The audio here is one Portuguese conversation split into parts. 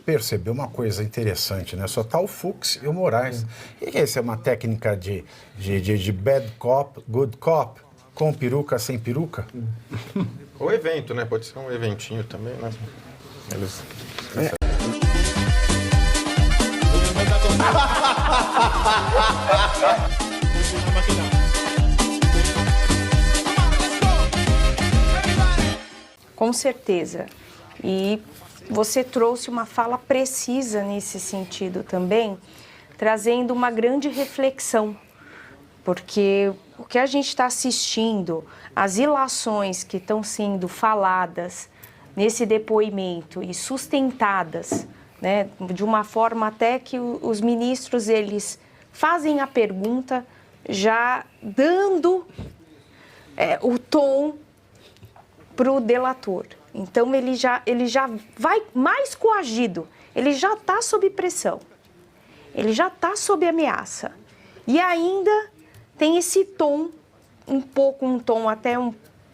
percebeu uma coisa interessante, né? Só tá o Fux e o Moraes. E que isso é uma técnica de bad cop, good cop, com peruca, sem peruca? Ou evento, né? Pode ser um eventinho também, né? Eles... Com certeza. E você trouxe uma fala precisa nesse sentido também, trazendo uma grande reflexão, porque o que a gente está assistindo, as ilações que estão sendo faladas nesse depoimento e sustentadas, né, de uma forma até que os ministros, eles fazem a pergunta já dando o tom para o delator. Então, ele já vai mais coagido, ele já está sob pressão, ele já está sob ameaça. E ainda tem esse tom, um tom até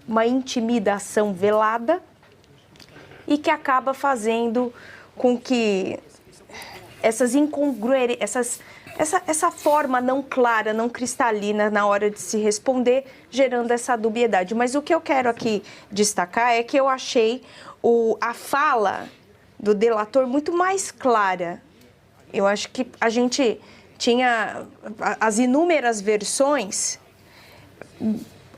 uma intimidação velada, e que acaba fazendo com que essas incongruências, essa forma não clara, não cristalina na hora de se responder, gerando essa dubiedade. Mas o que eu quero aqui destacar é que eu achei a fala do delator muito mais clara. Eu acho que a gente tinha as inúmeras versões.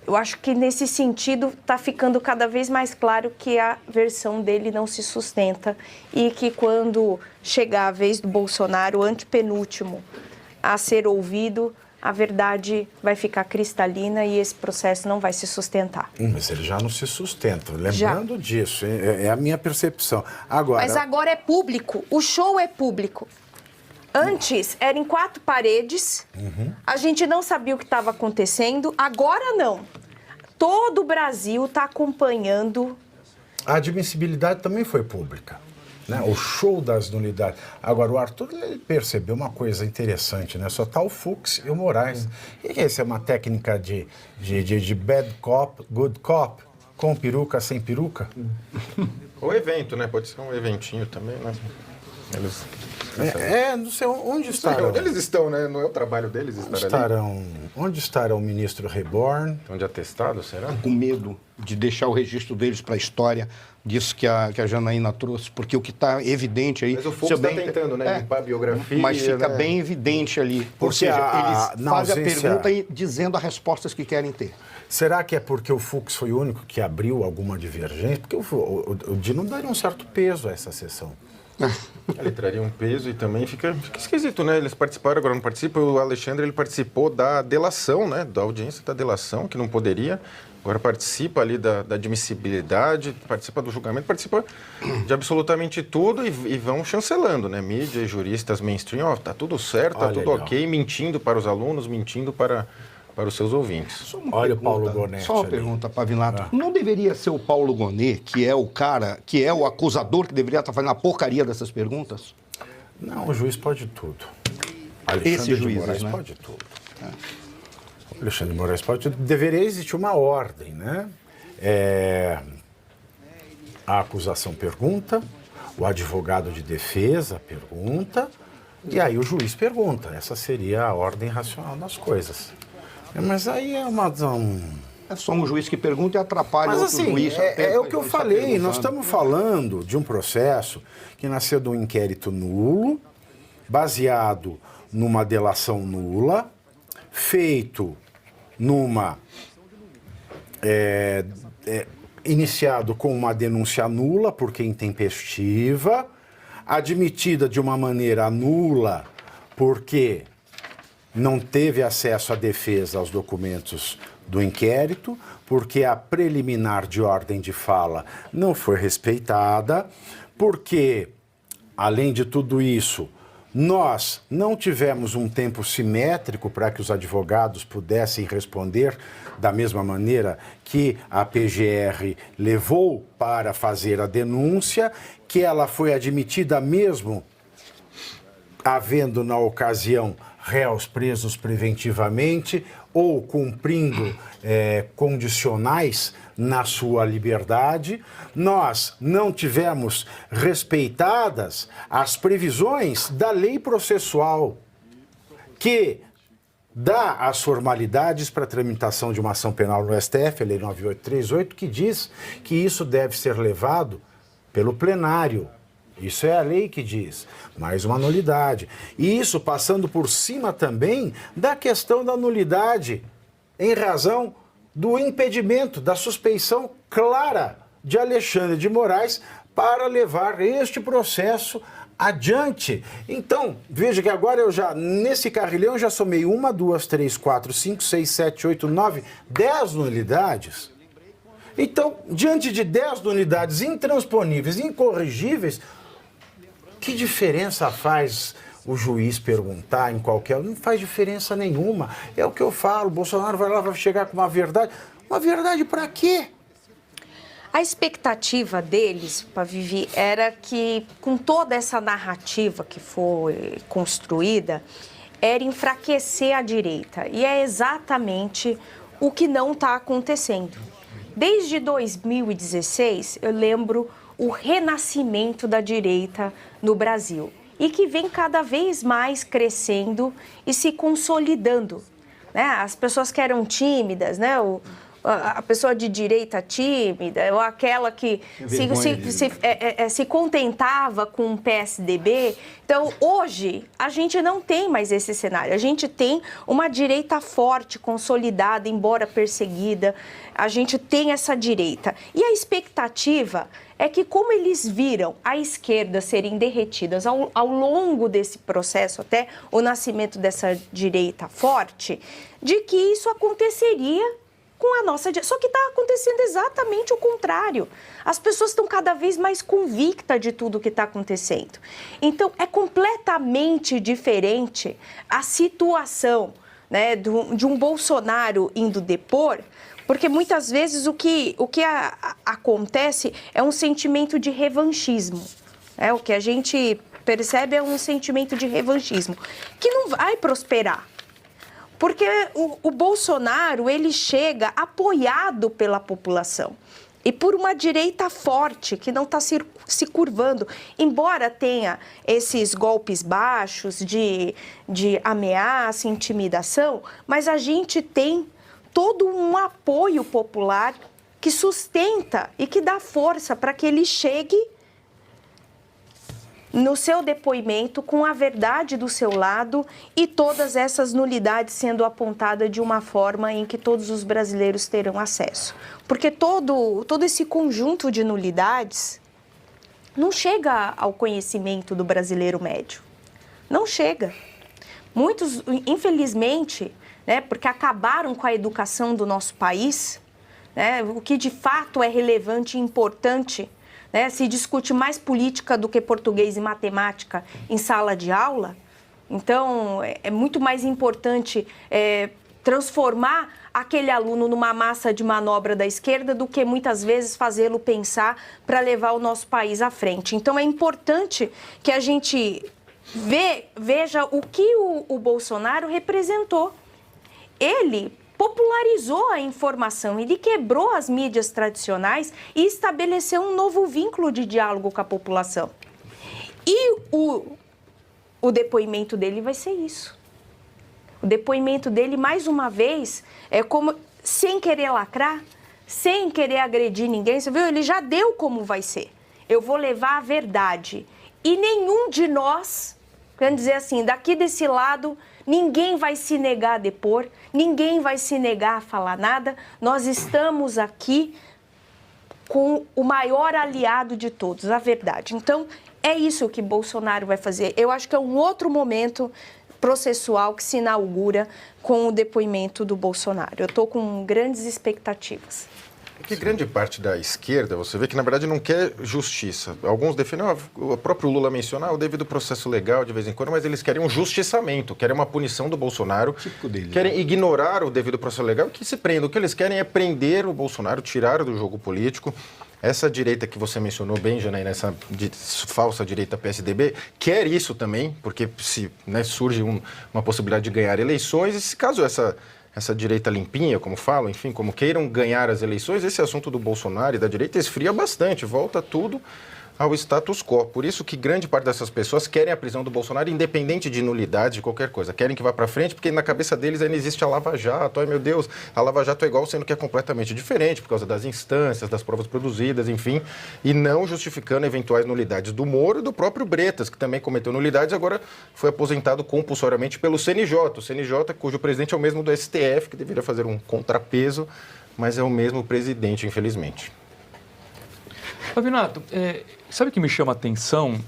Eu acho que nesse sentido está ficando cada vez mais claro que a versão dele não se sustenta e que quando chegar a vez do Bolsonaro, o antepenúltimo, a ser ouvido, a verdade vai ficar cristalina e esse processo não vai se sustentar. Mas ele já não se sustenta, lembrando disso, é a minha percepção. Mas agora é público, o show é público. Antes era em 4 paredes, a gente não sabia o que estava acontecendo, agora não. Todo o Brasil está acompanhando. A admissibilidade também foi pública, né? O show das nulidades. Agora, o Arthur ele percebeu uma coisa interessante, né? Só tá o Fux e o Moraes. E que isso é uma técnica de bad cop, good cop, com peruca, sem peruca? Ou evento, né? Pode ser um eventinho também, né? Eles... não sei onde estarão. Onde eles estão, né? Não é o trabalho deles estar ali. Onde estará o ministro Reborn? Onde atestado, será? Com medo de deixar o registro deles para a história, disso que a Janaína trouxe, porque o que está evidente aí... Mas o Fux está tentando, né? Limpar a biografia. Mas fica bem evidente ali. Ou seja, eles fazem a pergunta e dizendo as respostas que querem ter. Será que é porque o Fux foi o único que abriu alguma divergência? Porque o Dino daria um certo peso a essa sessão. Ele traria um peso e também fica esquisito, né? Eles participaram, agora não participam. O Alexandre, ele participou da delação, né? Da audiência da delação, que não poderia. Agora participa ali da admissibilidade, participa do julgamento, participa de absolutamente tudo e vão chancelando, né? Mídia, juristas, mainstream, tá tudo certo, tá tudo ok, mentindo para os alunos, mentindo para os seus ouvintes. Olha o Paulo Gonet. Só uma pergunta, Pavinato. Não deveria ser o Paulo Gonet, que é o cara, que é o acusador, que deveria estar fazendo a porcaria dessas perguntas? Não, o juiz pode tudo. Esse juiz, Moraes né? pode tudo. O Alexandre de Moraes pode tudo. Deveria existir uma ordem, né? A acusação pergunta, o advogado de defesa pergunta, e aí o juiz pergunta. Essa seria a ordem racional das coisas. Mas aí é É só um juiz que pergunta e atrapalha Mas outro assim, juiz. é o que eu falei, nós estamos falando de um processo que nasceu de um inquérito nulo, baseado numa delação nula, feito iniciado com uma denúncia nula, porque intempestiva, admitida de uma maneira nula, porque não teve acesso à defesa aos documentos do inquérito, porque a preliminar de ordem de fala não foi respeitada, porque, além de tudo isso, nós não tivemos um tempo simétrico para que os advogados pudessem responder da mesma maneira que a PGR levou para fazer a denúncia, que ela foi admitida mesmo havendo, na ocasião, réus presos preventivamente ou cumprindo condicionais na sua liberdade. Nós não tivemos respeitadas as previsões da lei processual, que dá as formalidades para a tramitação de uma ação penal no STF, a Lei 9838, que diz que isso deve ser levado pelo plenário. Isso é a lei que diz. Mais uma nulidade. E isso passando por cima também da questão da nulidade, em razão do impedimento, da suspeição clara de Alexandre de Moraes para levar este processo adiante. Então, veja que agora eu já, nesse carrilhão, eu já somei 1, 2, 3, 4, 5, 6, 7, 8, 9, 10 nulidades. Então, diante de 10 nulidades intransponíveis, incorrigíveis, que diferença faz o juiz perguntar em qualquer... Não faz diferença nenhuma. É o que eu falo, Bolsonaro vai lá, vai chegar com uma verdade. Uma verdade para quê? A expectativa deles, Vivi, era que, com toda essa narrativa que foi construída, era enfraquecer a direita. E é exatamente o que não está acontecendo. Desde 2016, eu lembro o renascimento da direita no Brasil e que vem cada vez mais crescendo e se consolidando, né? As pessoas que eram tímidas, né? A pessoa de direita tímida, ou aquela que se contentava com o PSDB. Então, hoje, a gente não tem mais esse cenário. A gente tem uma direita forte, consolidada, embora perseguida. A gente tem essa direita. E a expectativa é que, como eles viram a esquerda serem derretidas ao longo desse processo, até o nascimento dessa direita forte, de que isso aconteceria com a nossa... Só que está acontecendo exatamente o contrário. As pessoas estão cada vez mais convictas de tudo o que está acontecendo. Então, é completamente diferente a situação, né, de um Bolsonaro indo depor, porque muitas vezes o que acontece é um sentimento de revanchismo. O que a gente percebe é um sentimento de revanchismo, que não vai prosperar. Porque o Bolsonaro, ele chega apoiado pela população e por uma direita forte que não está se curvando. Embora tenha esses golpes baixos de ameaça, intimidação, mas a gente tem todo um apoio popular que sustenta e que dá força para que ele chegue no seu depoimento com a verdade do seu lado e todas essas nulidades sendo apontadas de uma forma em que todos os brasileiros terão acesso. Porque todo esse conjunto de nulidades não chega ao conhecimento do brasileiro médio. Não chega. Muitos, infelizmente, né, porque acabaram com a educação do nosso país, né, o que de fato é relevante e importante, né, se discute mais política do que português e matemática em sala de aula. Então, é muito mais importante transformar aquele aluno numa massa de manobra da esquerda do que muitas vezes fazê-lo pensar para levar o nosso país à frente. Então, é importante que a gente veja o que o Bolsonaro representou. Ele popularizou a informação, ele quebrou as mídias tradicionais e estabeleceu um novo vínculo de diálogo com a população. E o depoimento dele vai ser isso. O depoimento dele, mais uma vez, é como, sem querer lacrar, sem querer agredir ninguém, você viu? Ele já deu como vai ser. Eu vou levar a verdade. E nenhum de nós, quer dizer assim, daqui desse lado, ninguém vai se negar a depor, ninguém vai se negar a falar nada. Nós estamos aqui com o maior aliado de todos, a verdade. Então, é isso que Bolsonaro vai fazer. Eu acho que é um outro momento processual que se inaugura com o depoimento do Bolsonaro. Eu estou com grandes expectativas. Que grande parte da esquerda, você vê que na verdade não quer justiça. Alguns defendem, o próprio Lula mencionou o devido processo legal de vez em quando, mas eles querem um justiçamento, querem uma punição do Bolsonaro, típico dele, querem ignorar o devido processo legal, que se prenda. O que eles querem é prender o Bolsonaro, tirar do jogo político. Essa direita que você mencionou bem, Janaína, essa falsa direita PSDB, quer isso também, porque se surge uma possibilidade de ganhar eleições, e se caso essa direita limpinha, como falam, enfim, como queiram ganhar as eleições, esse assunto do Bolsonaro e da direita esfria bastante, volta tudo ao status quo. Por isso que grande parte dessas pessoas querem a prisão do Bolsonaro, independente de nulidade, de qualquer coisa. Querem que vá para frente, porque na cabeça deles ainda existe a Lava Jato. Ai, meu Deus, a Lava Jato é igual, sendo que é completamente diferente, por causa das instâncias, das provas produzidas, enfim, e não justificando eventuais nulidades do Moro e do próprio Bretas, que também cometeu nulidades, agora foi aposentado compulsoriamente pelo CNJ. O CNJ, cujo presidente é o mesmo do STF, que deveria fazer um contrapeso, mas é o mesmo presidente, infelizmente. Pavinato, sabe o que me chama a atenção?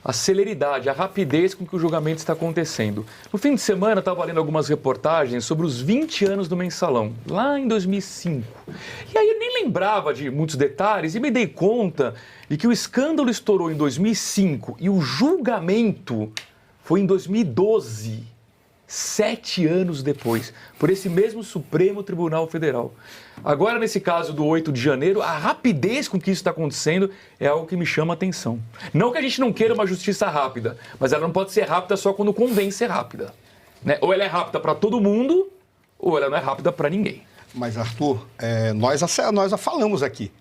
A celeridade, a rapidez com que o julgamento está acontecendo. No fim de semana, eu estava lendo algumas reportagens sobre os 20 anos do Mensalão, lá em 2005. E aí eu nem lembrava de muitos detalhes e me dei conta de que o escândalo estourou em 2005 e o julgamento foi em 2012. 7 anos depois, por esse mesmo Supremo Tribunal Federal. Agora, nesse caso do 8 de janeiro, a rapidez com que isso está acontecendo é algo que me chama a atenção. Não que a gente não queira uma justiça rápida, mas ela não pode ser rápida só quando convém ser rápida, né? Ou ela é rápida para todo mundo, ou ela não é rápida para ninguém. Mas, Arthur, nós já falamos aqui.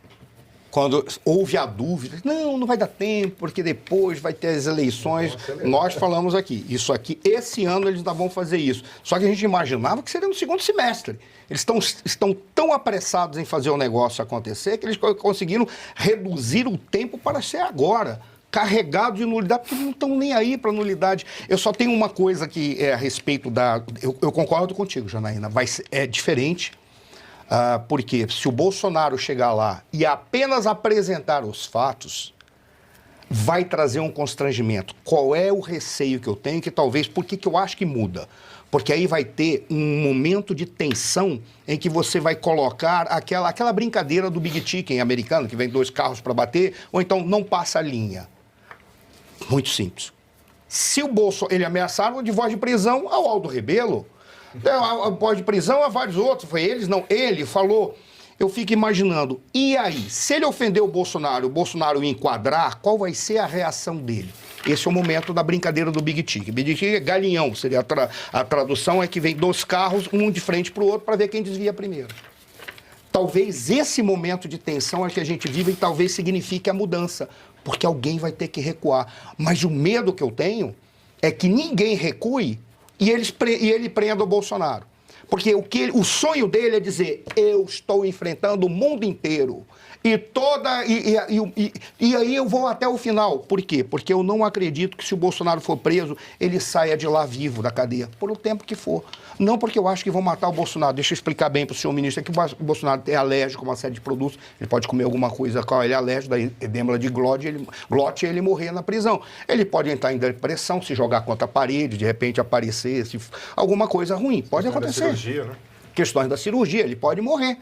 Quando houve a dúvida, não vai dar tempo, porque depois vai ter as eleições. Nós falamos aqui, isso aqui, esse ano eles ainda vão fazer isso. Só que a gente imaginava que seria no segundo semestre. Eles estão tão apressados em fazer o negócio acontecer que eles conseguiram reduzir o tempo para ser agora. Carregado de nulidade, porque não estão nem aí para nulidade. Eu só tenho uma coisa que é a respeito da... Eu concordo contigo, Janaína, é diferente. Porque se o Bolsonaro chegar lá e apenas apresentar os fatos, vai trazer um constrangimento. Qual é o receio que eu tenho? Que talvez, por que eu acho que muda? Porque aí vai ter um momento de tensão em que você vai colocar aquela brincadeira do Big Chicken americano, que vem 2 carros para bater, ou então não passa a linha. Muito simples. Se o Bolsonaro... Ele ameaçaram de voz de prisão ao Aldo Rebelo. Pode prisão a vários outros, foi eles, não, ele falou. Eu fico imaginando, e aí, se ele ofender o Bolsonaro enquadrar, qual vai ser a reação dele? Esse é o momento da brincadeira do Big Chicken. Big Chicken é galinhão, seria a tradução é que vem 2 carros, um de frente para o outro, para ver quem desvia primeiro. Talvez esse momento de tensão é que a gente vive e talvez signifique a mudança, porque alguém vai ter que recuar. Mas o medo que eu tenho é que ninguém recue e ele prenda o Bolsonaro. Porque o sonho dele é dizer, eu estou enfrentando o mundo inteiro. E aí eu vou até o final. Por quê? Porque eu não acredito que se o Bolsonaro for preso, ele saia de lá vivo da cadeia, por o tempo que for. Não porque eu acho que vão matar o Bolsonaro. Deixa eu explicar bem para o senhor ministro, que o Bolsonaro é alérgico a uma série de produtos, ele pode comer alguma coisa qual ele é alérgico, da edema de glote e ele morrer na prisão. Ele pode entrar em depressão, se jogar contra a parede, de repente aparecer, alguma coisa ruim. Pode acontecer. Da cirurgia, né? Questões da cirurgia, ele pode morrer.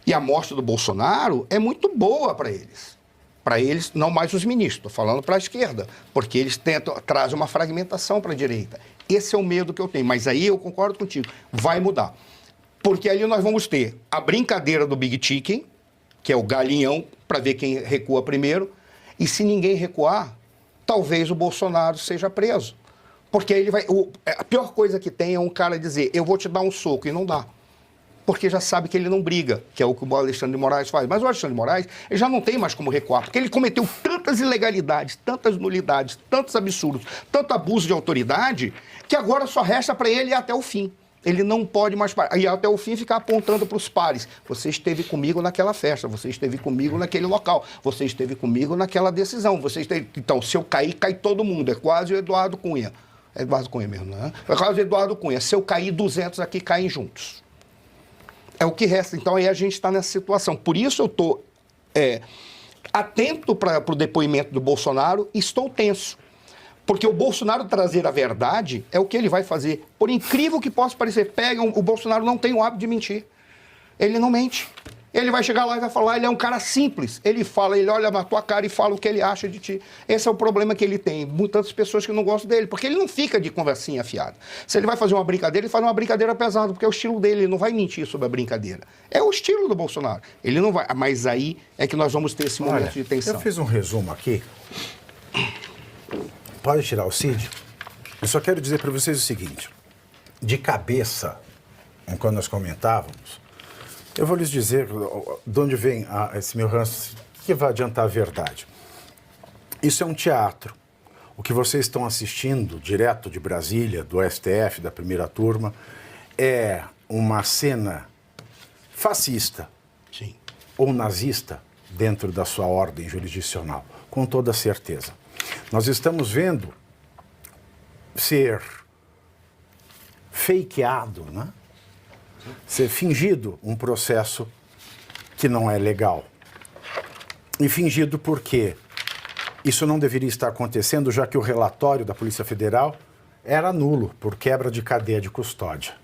E a morte do Bolsonaro é muito boa para eles. Para eles, não mais os ministros, estou falando para a esquerda, porque eles trazem uma fragmentação para a direita. Esse é o medo que eu tenho, mas aí eu concordo contigo, vai mudar. Porque ali nós vamos ter a brincadeira do Big Chicken, que é o galinhão, para ver quem recua primeiro, e se ninguém recuar, talvez o Bolsonaro seja preso. Porque ele vai... a pior coisa que tem é um cara dizer, eu vou te dar um soco, e não dá. Porque já sabe que ele não briga, que é o que o Alexandre de Moraes faz. Mas o Alexandre de Moraes ele já não tem mais como recuar, porque ele cometeu tantas ilegalidades, tantas nulidades, tantos absurdos, tanto abuso de autoridade, que agora só resta para ele ir até o fim. Ele não pode mais ir até o fim ficar apontando para os pares. Você esteve comigo naquela festa, você esteve comigo naquele local, você esteve comigo naquela decisão. Então, se eu cair, cai todo mundo. É quase o Eduardo Cunha. É Eduardo Cunha mesmo, né? É quase o Eduardo Cunha. Se eu cair, 200 aqui caem juntos. É o que resta. Então, aí a gente está nessa situação. Por isso eu estou atento para o depoimento do Bolsonaro e estou tenso. Porque o Bolsonaro trazer a verdade é o que ele vai fazer. Por incrível que possa parecer, o Bolsonaro não tem o hábito de mentir. Ele não mente. Ele vai chegar lá e vai falar, ele é um cara simples. Ele fala, ele olha na tua cara e fala o que ele acha de ti. Esse é o problema que ele tem. Muitas pessoas que não gostam dele, porque ele não fica de conversinha fiada. Se ele vai fazer uma brincadeira, ele faz uma brincadeira pesada, porque é o estilo dele, ele não vai mentir sobre a brincadeira. É o estilo do Bolsonaro. Ele não vai, mas aí é que nós vamos ter esse momento de tensão. Eu fiz um resumo aqui. Pode tirar o Cid? Eu só quero dizer para vocês o seguinte. De cabeça, quando nós comentávamos, eu vou lhes dizer de onde vem esse meu ranço, que vai adiantar a verdade. Isso é um teatro. O que vocês estão assistindo, direto de Brasília, do STF, da primeira turma, é uma cena fascista, Sim, ou nazista dentro da sua ordem jurisdicional, com toda certeza. Nós estamos vendo ser fakeado, né? Ser fingido um processo que não é legal. E fingido porque isso não deveria estar acontecendo, já que o relatório da Polícia Federal era nulo por quebra de cadeia de custódia.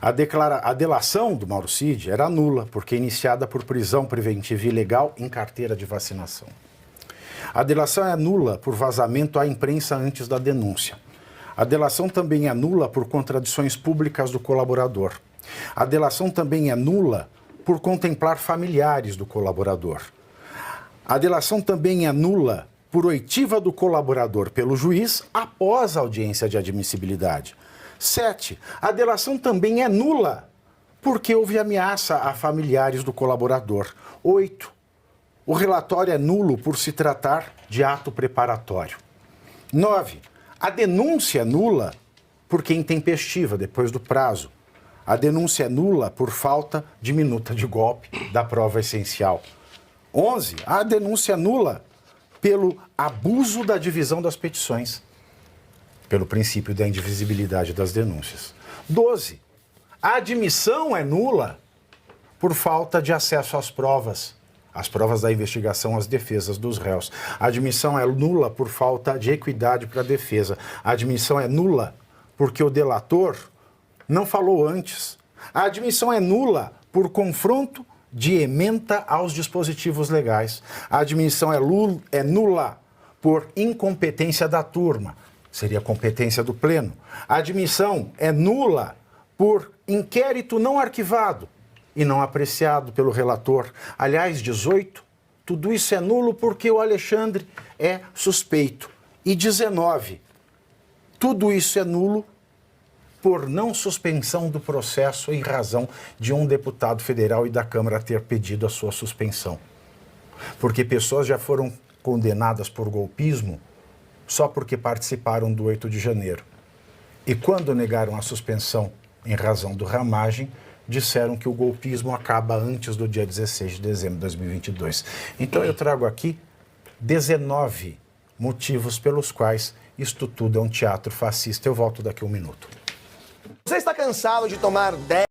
A delação do Mauro Cid era nula, porque iniciada por prisão preventiva ilegal em carteira de vacinação. A delação é nula por vazamento à imprensa antes da denúncia. A delação também é nula por contradições públicas do colaborador. A delação também é nula por contemplar familiares do colaborador. A delação também é nula por oitiva do colaborador pelo juiz após a audiência de admissibilidade. 7. A delação também é nula porque houve ameaça a familiares do colaborador. 8. O relatório é nulo por se tratar de ato preparatório. 9. A denúncia é nula porque intempestiva depois do prazo. A denúncia é nula por falta de minuta de golpe da prova essencial. 11. A denúncia é nula pelo abuso da divisão das petições, pelo princípio da indivisibilidade das denúncias. 12. A admissão é nula por falta de acesso às provas da investigação, às defesas dos réus. A admissão é nula por falta de equidade para a defesa. A admissão é nula porque o delator não falou antes. A admissão é nula por confronto de ementa aos dispositivos legais. A admissão é nula por incompetência da turma. Seria a competência do pleno. A admissão é nula por inquérito não arquivado e não apreciado pelo relator. Aliás, 18, tudo isso é nulo porque o Alexandre é suspeito. E 19, tudo isso é nulo por não suspensão do processo em razão de um deputado federal e da Câmara ter pedido a sua suspensão. Porque pessoas já foram condenadas por golpismo só porque participaram do 8 de janeiro. E quando negaram a suspensão em razão do ramagem, disseram que o golpismo acaba antes do dia 16 de dezembro de 2022. Então eu trago aqui 19 motivos pelos quais isto tudo é um teatro fascista. Eu volto daqui a um minuto. Você está cansado de tomar 10